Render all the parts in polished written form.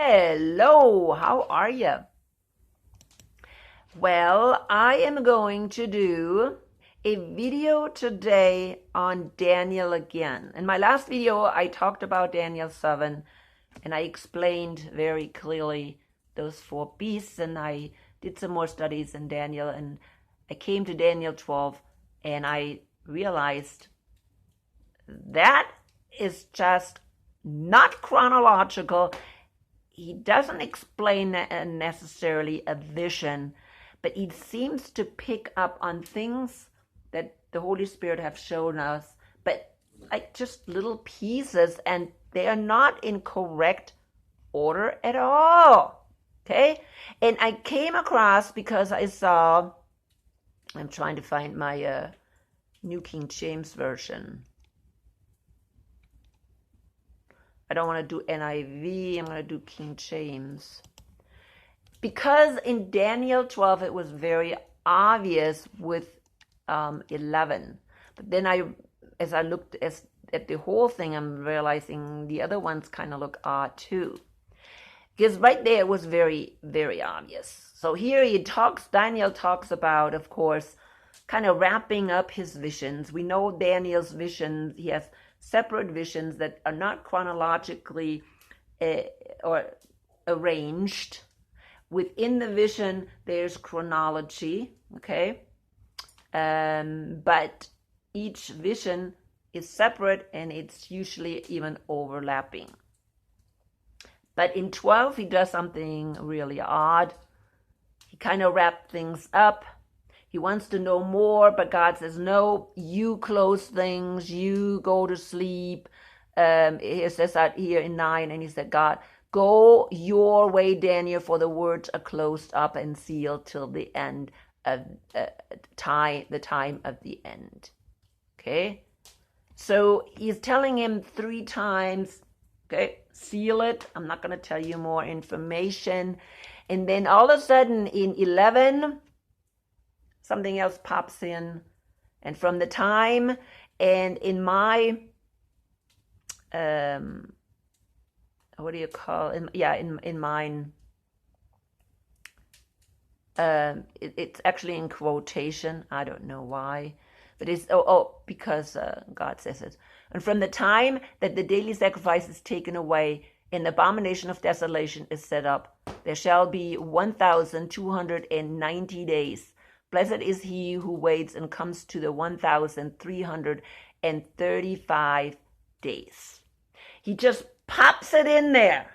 Hello, how are you? Well, I am going to do a video today on Daniel again. In my last video, I talked about Daniel 7 and I explained very clearly those four beasts, and I did some more studies in Daniel, and I came to Daniel 12 and I realized that is just not chronological. He doesn't explain necessarily a vision, but he seems to pick up on things that the Holy Spirit have shown us, but like just little pieces, and they are not in correct order at all. Okay? And I came across, because I saw, I'm trying to find my New King James Version. I don't want to do NIV, I'm going to do King James. Because in Daniel 12, it was very obvious with 11. But then as I looked at the whole thing, I'm realizing the other ones kind of look odd too. Because right there it was very, very obvious. So here Daniel talks about, of course, kind of wrapping up his visions. We know Daniel's visions, he has separate visions that are not chronologically or arranged. Within the vision, there's chronology, okay? But each vision is separate, and it's usually even overlapping. But in 12, he does something really odd. He kind of wrapped things up. He wants to know more, but God says, no, you close things, you go to sleep. He says that here in 9, and he said, God, go your way, Daniel, for the words are closed up and sealed till the end of the time of the end. Okay? So he's telling him 3 times, okay, seal it. I'm not going to tell you more information. And then all of a sudden in 11, something else pops in. And from the time, and in my, what do you call it? In mine, it's actually in quotation. I don't know why, but it's because God says it. And from the time that the daily sacrifice is taken away and the abomination of desolation is set up, there shall be 1,290 days. Blessed is he who waits and comes to the 1,335 days. He just pops it in there.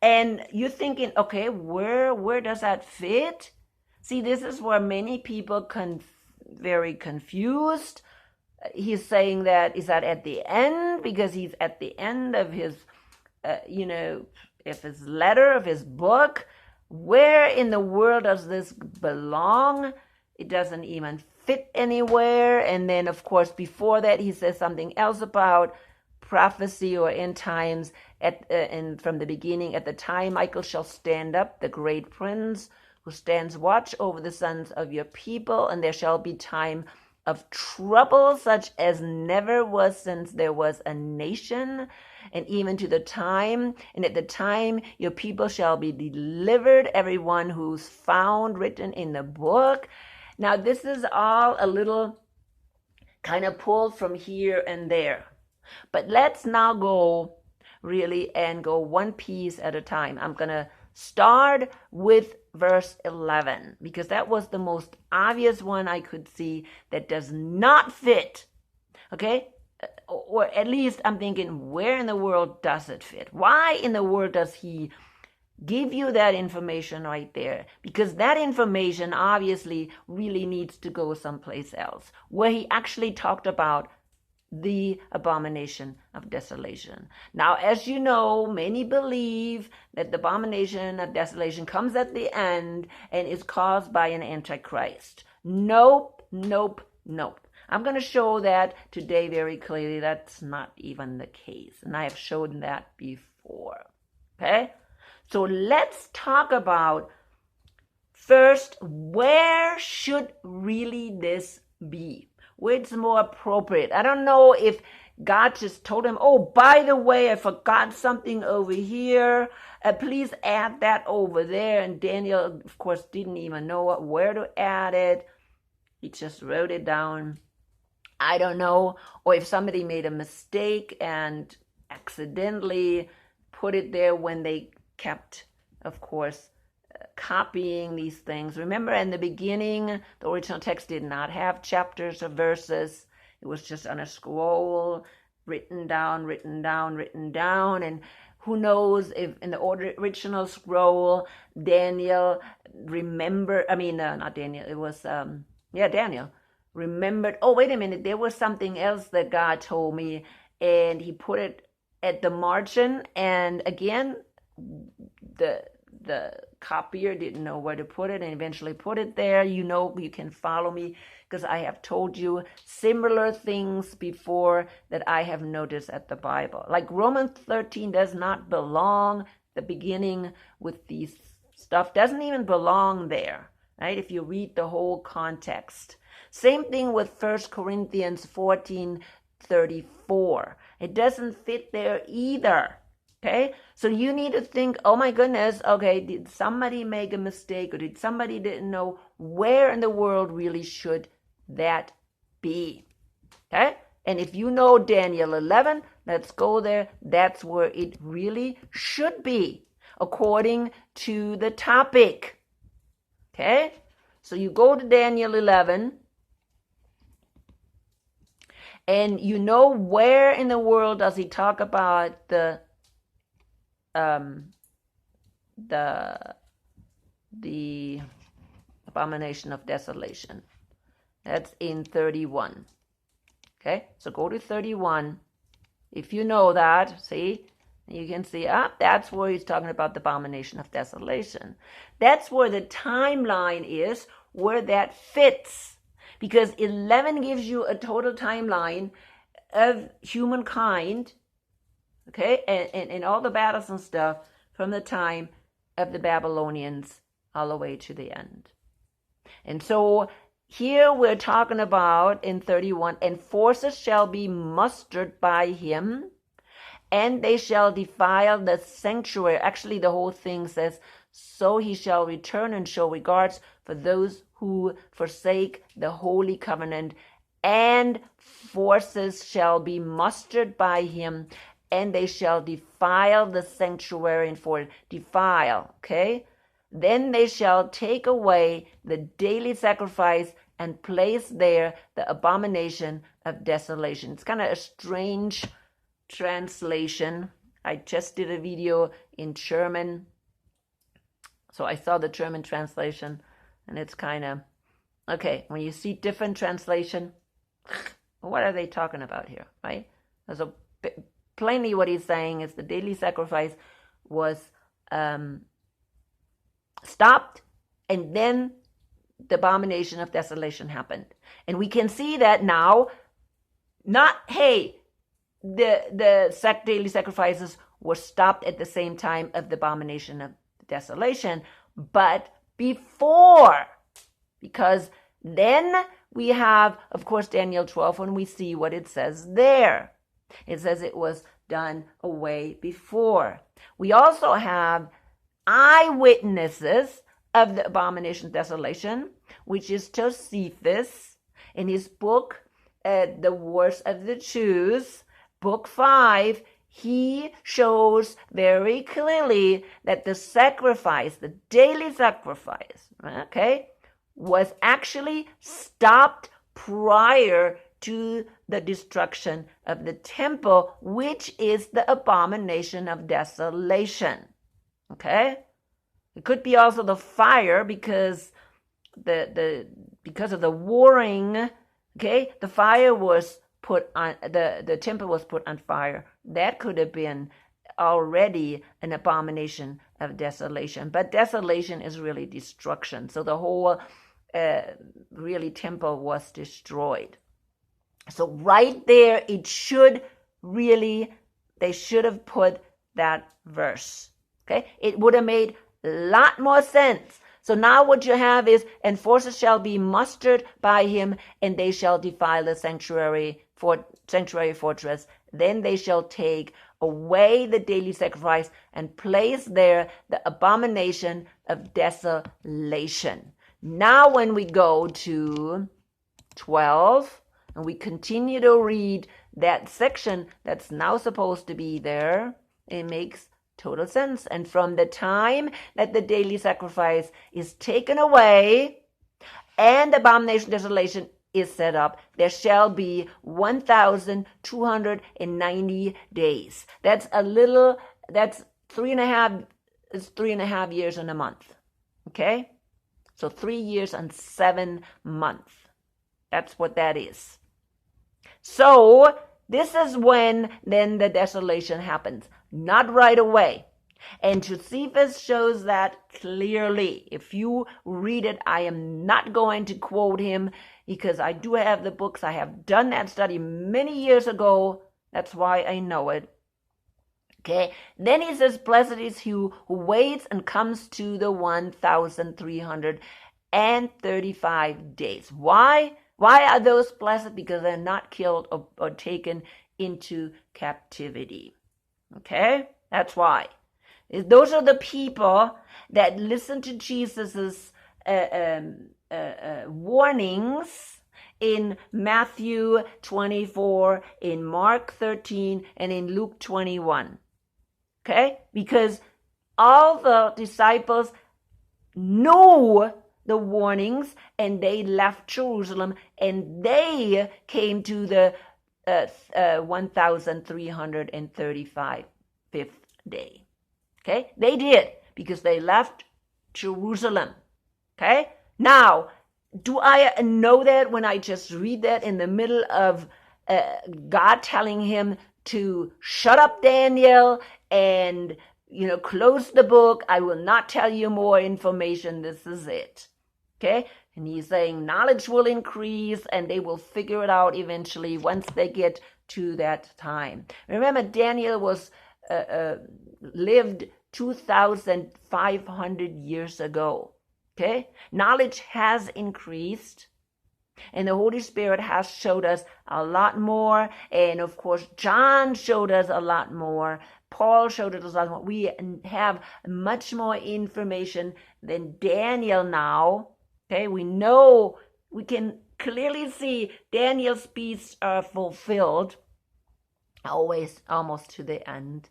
And you're thinking, okay, where does that fit? See, this is where many people very confused. He's saying that, is that at the end? Because he's at the end of his, of his letter, of his book. Where in the world does this belong? It doesn't even fit anywhere. And then, of course, before that, he says something else about prophecy or end times. And from the beginning, at the time Michael shall stand up, the great prince, who stands watch over the sons of your people, and there shall be time of trouble such as never was since there was a nation, and even to the time, and at the time your people shall be delivered, everyone who's found written in the book. Now this is all a little kind of pulled from here and there. But let's now go really and go one piece at a time. I'm going to start with verse 11, because that was the most obvious one I could see that does not fit. Okay? Or at least I'm thinking, where in the world does it fit? Why in the world does he give you that information right there? Because that information obviously really needs to go someplace else, where he actually talked about the abomination of desolation. Now, as you know, many believe that the abomination of desolation comes at the end and is caused by an antichrist. Nope. I'm going to show that today very clearly. That's not even the case. And I have shown that before. Okay? So let's talk about first, where should really this be? Where it's more appropriate. I don't know if God just told him, oh, by the way, I forgot something over here. Please add that over there. And Daniel, of course, didn't even know where to add it. He just wrote it down. I don't know. Or if somebody made a mistake and accidentally put it there when they kept, of course, copying these things. Remember, in the beginning, the original text did not have chapters or verses. It was just on a scroll, written down. And who knows if in the original scroll, Daniel not Daniel, it was, Daniel remembered, oh, wait a minute, there was something else that God told me, and he put it at the margin, and again, the copier didn't know where to put it and eventually put it there. You can follow me because I have told you similar things before that I have noticed at the Bible. Like Romans 13 does not belong, the beginning with these stuff doesn't even belong there, right? If you read the whole context. Same thing with 1 Corinthians 14:34. It doesn't fit there either. Okay, so you need to think, oh my goodness, okay, did somebody make a mistake, or did somebody didn't know where in the world really should that be? Okay, and if you know Daniel 11, let's go there. That's where it really should be, according to the topic. Okay, so you go to Daniel 11, and you know where in the world does he talk about the abomination of desolation. That's in 31. Okay, so go to 31. If you know that, see, you can see, that's where he's talking about the abomination of desolation. That's where the timeline is, where that fits. Because 11 gives you a total timeline of humankind, okay, and all the battles and stuff from the time of the Babylonians all the way to the end. And so here we're talking about in 31, and forces shall be mustered by him, and they shall defile the sanctuary. Actually, the whole thing says, so he shall return and show regards for those who forsake the holy covenant, and forces shall be mustered by him, and they shall defile the sanctuary, and for defile, okay? Then they shall take away the daily sacrifice and place there the abomination of desolation. It's kind of a strange translation. I just did a video in German, so I saw the German translation, and it's kind of, okay, when you see different translation, what are they talking about here, right? So plainly what he's saying is the daily sacrifice was stopped, and then the abomination of desolation happened. And we can see that now, not, hey, the daily sacrifices were stopped at the same time of the abomination of desolation, but before, because then we have, of course, Daniel 12, when we see what it says there. It says it was done away before. We also have eyewitnesses of the abomination of desolation, which is Josephus in his book, The Wars of the Jews, book 5. He shows very clearly that the sacrifice, the daily sacrifice, okay, was actually stopped prior to the destruction of the temple, which is the abomination of desolation. Okay? It could be also the fire, because because of the warring, okay, the fire was put on, the temple was put on fire. That could have been already an abomination of desolation. But desolation is really destruction. So the whole really temple was destroyed. So right there, it should really, they should have put that verse. Okay, it would have made a lot more sense. So now what you have is, and forces shall be mustered by him, and they shall defile the sanctuary, sanctuary fortress. Then they shall take away the daily sacrifice and place there the abomination of desolation. Now when we go to 12 and we continue to read that section that's now supposed to be there, it makes total sense. And from the time that the daily sacrifice is taken away and the abomination desolation is set up, there shall be 1,290 days. That's 3.5 years and a month. Okay? So 3 years and 7 months. That's what that is. So this is when then the desolation happens. Not right away. And Josephus shows that clearly. If you read it, I am not going to quote him because I do have the books. I have done that study many years ago. That's why I know it. Okay. Then he says, blessed is he who waits and comes to the 1,335 days. Why? Why are those blessed? Because they're not killed or taken into captivity. Okay? That's why. Those are the people that listen to Jesus's warnings in Matthew 24, in Mark 13, and in Luke 21. Okay? Because all the disciples knew the warnings and they left Jerusalem and they came to the 1,335th day. Okay? They did because they left Jerusalem. Okay? Now, do I know that when I just read that in the middle of God telling him to shut up, Daniel, and close the book? I will not tell you more information. This is it. Okay? And he's saying knowledge will increase and they will figure it out eventually once they get to that time. Remember, Daniel was lived 2,500 years ago. Okay? Knowledge has increased and the Holy Spirit has showed us a lot more. And of course, John showed us a lot more. Paul showed us a lot more. We have much more information than Daniel now. Okay? We know, we can clearly see Daniel's speech are fulfilled always almost to the end.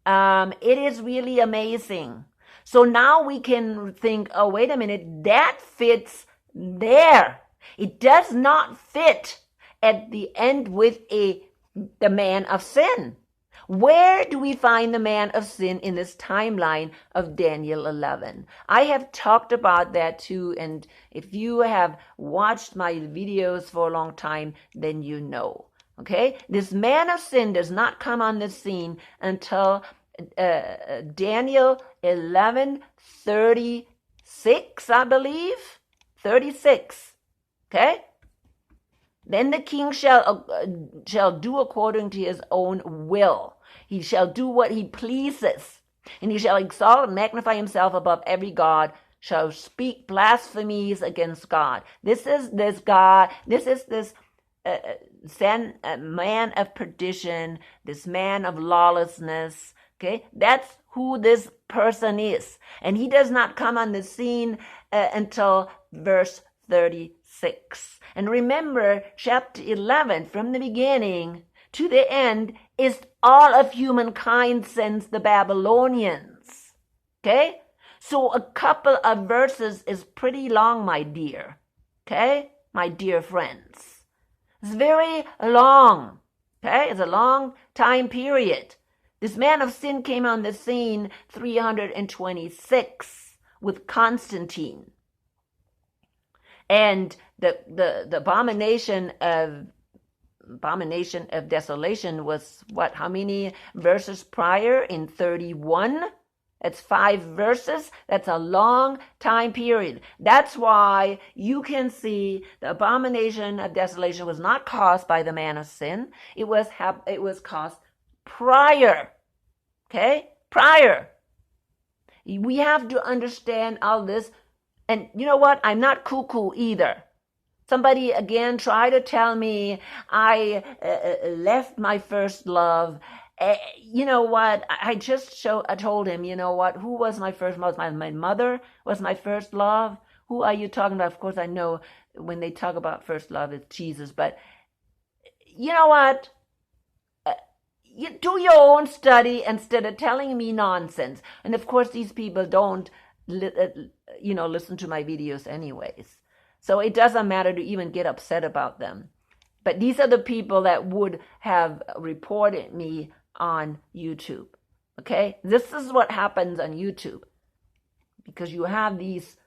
It is really amazing. So now we can think, oh, wait a minute, that fits there. It does not fit at the end with the man of sin. Where do we find the man of sin in this timeline of Daniel 11? I have talked about that too, and if you have watched my videos for a long time, then you know. Okay? This man of sin does not come on the scene until Daniel 11:36, I believe. 36. Okay? Then the king shall do according to his own will. He shall do what he pleases, and he shall exalt and magnify himself above every god, shall speak blasphemies against God. This is this God, this is this man of perdition, this man of lawlessness. Okay, that's who this person is. And he does not come on the scene until verse 36. And remember, chapter 11, from the beginning to the end, is all of humankind since the Babylonians. Okay? So a couple of verses is pretty long, my dear. Okay? My dear friends. It's very long. Okay? It's a long time period. This man of sin came on the scene 326 with Constantine. And the abomination of desolation was what? How many verses prior? In 31? That's 5 verses. That's a long time period. That's why you can see the abomination of desolation was not caused by the man of sin. It was caused prior. Okay? Prior. We have to understand all this. And you know what? I'm not cuckoo either. Somebody again tried to tell me I left my first love. You know what? I told him, you know what? Who was my first love? My mother was my first love. Who are you talking about? Of course, I know when they talk about first love, it's Jesus. But you know what? You do your own study instead of telling me nonsense. And of course, these people don't, listen to my videos anyways. So it doesn't matter to even get upset about them. But these are the people that would have reported me on YouTube. Okay? This is what happens on YouTube. Because you have these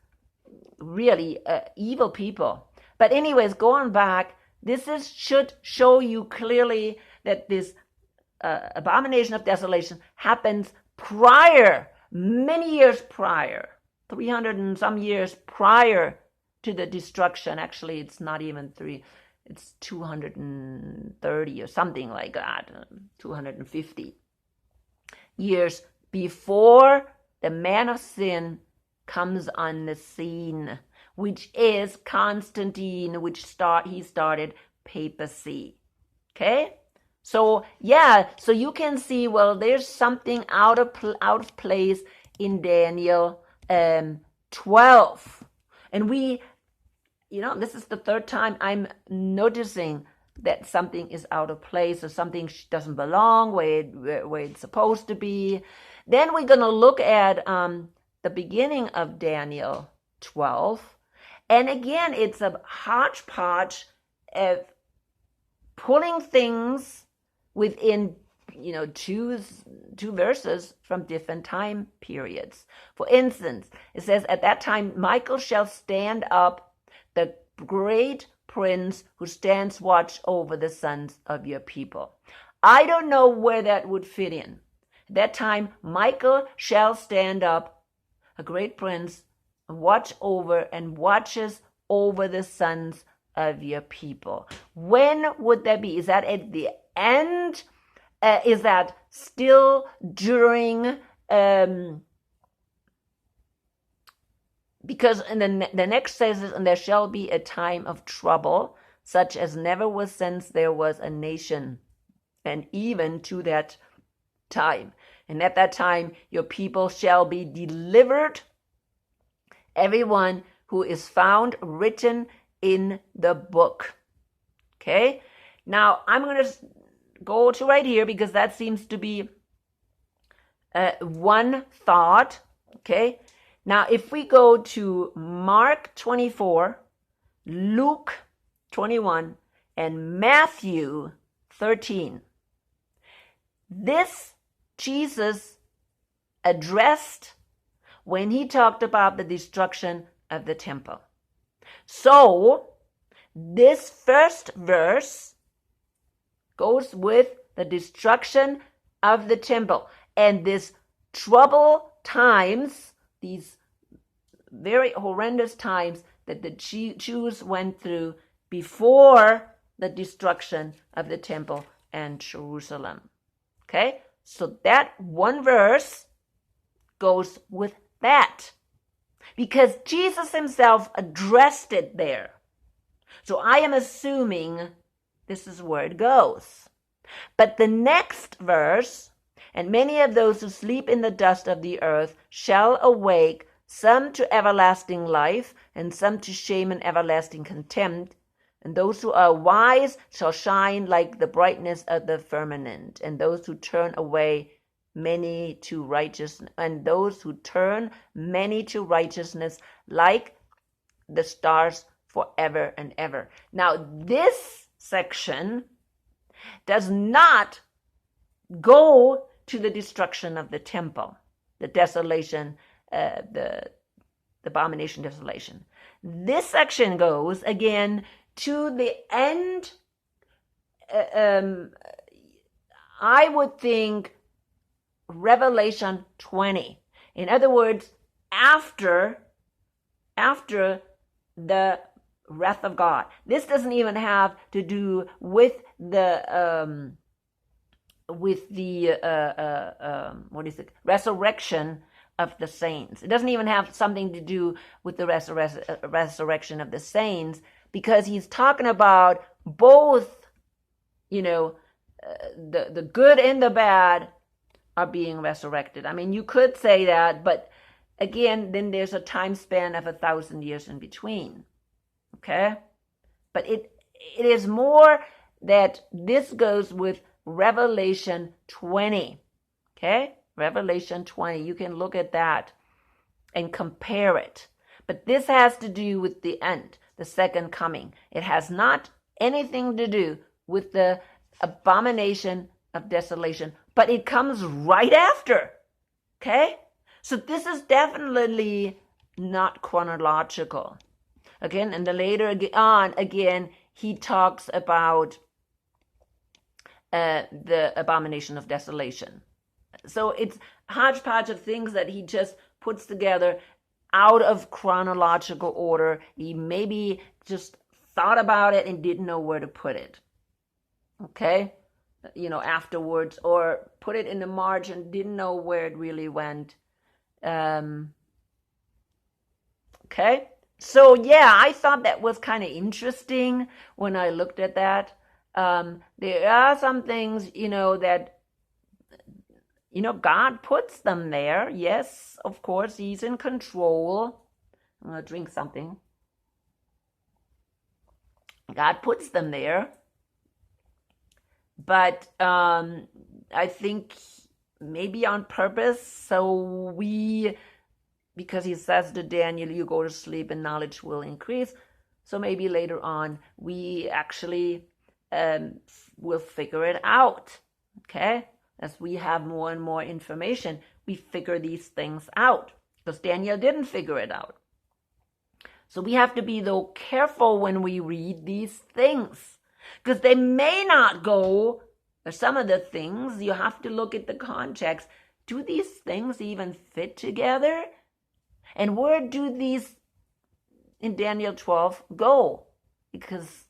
really evil people. But anyways, going back, should show you clearly that this abomination of desolation happens prior, many years prior, 300 and some years prior to the destruction. Actually, it's not even it's 230 or something like that, 250 years before the man of sin comes on the scene, which is Constantine, he started papacy. Okay? So so you can see, well, there's something out of place in Daniel 12. And this is the third time I'm noticing that something is out of place or something doesn't belong where it's supposed to be. Then we're going to look at the beginning of Daniel 12. And again, it's a hodgepodge of pulling things within, two verses from different time periods. For instance, it says, at that time, Michael shall stand up, the great prince who stands watch over the sons of your people. I don't know where that would fit in. At that time, Michael shall stand up, a great prince, watches over the sons of your people. When would that be? Is that at the end? Is that still during? Because in the next says, and there shall be a time of trouble, such as never was since there was a nation, and even to that time. And at that time, your people shall be delivered, everyone who is found written in the book. Okay? Now, I'm going to go to right here because that seems to be one thought. Okay? Now, if we go to Mark 24, Luke 21, and Matthew 13, this Jesus addressed when he talked about the destruction of the temple. So, this first verse goes with the destruction of the temple. And this trouble times, these very horrendous times that the Jews went through before the destruction of the temple and Jerusalem. Okay? So that one verse goes with that. Because Jesus himself addressed it there. So I am assuming this is where it goes. But the next verse, and many of those who sleep in the dust of the earth shall awake, some to everlasting life, and some to shame and everlasting contempt. And those who are wise shall shine like the brightness of the firmament, and those who turn away many to righteousness, and those who turn many to righteousness like the stars forever and ever. Now, this section does not go to the destruction of the temple, the desolation, the abomination desolation. This section goes again to the end. I would think Revelation 20. In other words, after the wrath of God. This doesn't even have to do with the resurrection of the saints. It doesn't even have something to do with the resurrection of the saints, because he's talking about both, the good and the bad are being resurrected. I mean, you could say that, but again, then there's a time span of 1,000 years in between. Okay? But it is more that this goes with Revelation 20. Okay? Revelation 20. You can look at that and compare it. But this has to do with the end, the second coming. It has not anything to do with the abomination of desolation, but it comes right after. Okay? So this is definitely not chronological. Again, and the later on, again, he talks about the abomination of desolation. So it's a hodgepodge of things that he just puts together out of chronological order. He maybe just thought about it and didn't know where to put it. Okay? Afterwards, or put it in the margin, didn't know where it really went. Okay? So yeah, I thought that was kind of interesting when I looked at that. There are some things, that, God puts them there. Yes, of course, he's in control. I'm going to drink something. God puts them there. But I think maybe on purpose, so because he says to Daniel, you go to sleep and knowledge will increase. So maybe later on, we actually will figure it out. Okay? As we have more and more information, we figure these things out. Because Daniel didn't figure it out. So we have to be, though, careful when we read these things. Because they may not go, or some of the things, you have to look at the context. Do these things even fit together? And where do these, in Daniel 12, go? Because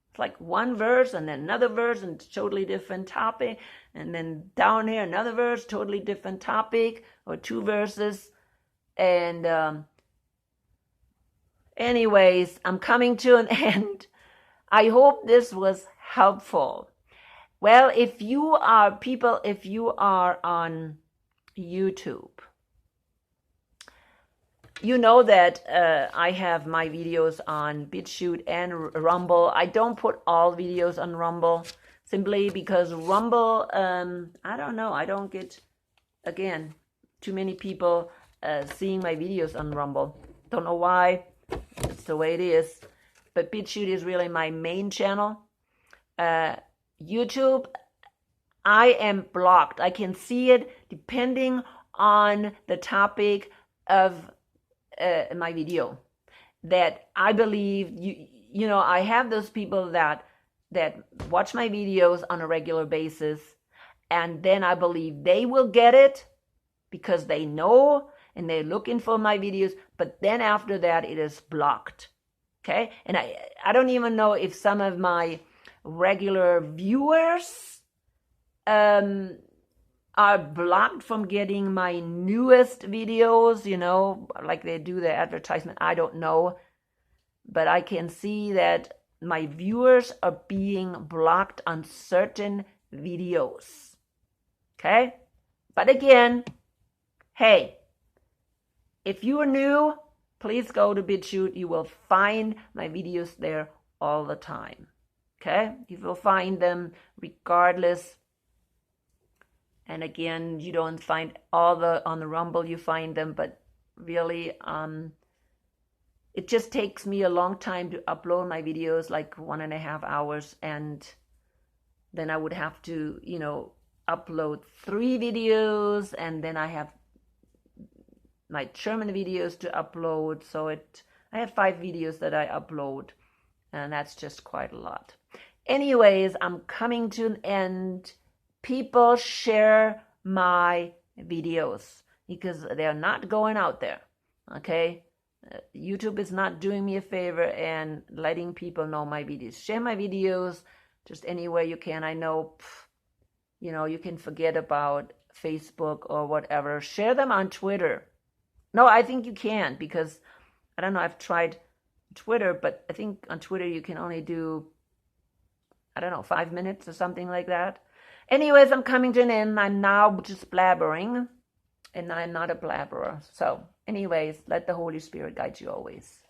it's like one verse and then another verse and totally different topic. And then down here, another verse, totally different topic, or two verses. And anyways, I'm coming to an end. I hope this was helpful. Well, if you are on YouTube, you know that I have my videos on BitChute and Rumble. I don't put all videos on Rumble simply because Rumble, I don't know, I don't get, again, too many people seeing my videos on Rumble. Don't know why. It's the way it is. But BitChute is really my main channel. YouTube, I am blocked. I can see it depending on the topic of my video. That I believe, I have those people that watch my videos on a regular basis, and then I believe they will get it because they know and they're looking for my videos, but then after that it is blocked. Okay? And I don't even know if some of my regular viewers are blocked from getting my newest videos, like they do the advertisement. I don't know. But I can see that my viewers are being blocked on certain videos. Okay? But again, hey, if you are new, please go to BitChute. You will find my videos there all the time. Okay? You will find them regardless. And again, you don't find all on the Rumble, you find them, but really, it just takes me a long time to upload my videos, like 1.5 hours, and then I would have to, upload 3 videos, and then I have my German videos to upload, so I have 5 videos that I upload, and that's just quite a lot. Anyways, I'm coming to an end. People share my videos because they're not going out there, okay? YouTube is not doing me a favor and letting people know my videos. Share my videos just anywhere you can. I know, you can forget about Facebook or whatever. Share them on Twitter. No, I think you can because, I don't know, I've tried Twitter, but I think on Twitter you can only do, I don't know, 5 minutes or something like that. Anyways, I'm coming to an end. I'm now just blabbering, and I'm not a blabberer. So, anyways, let the Holy Spirit guide you always.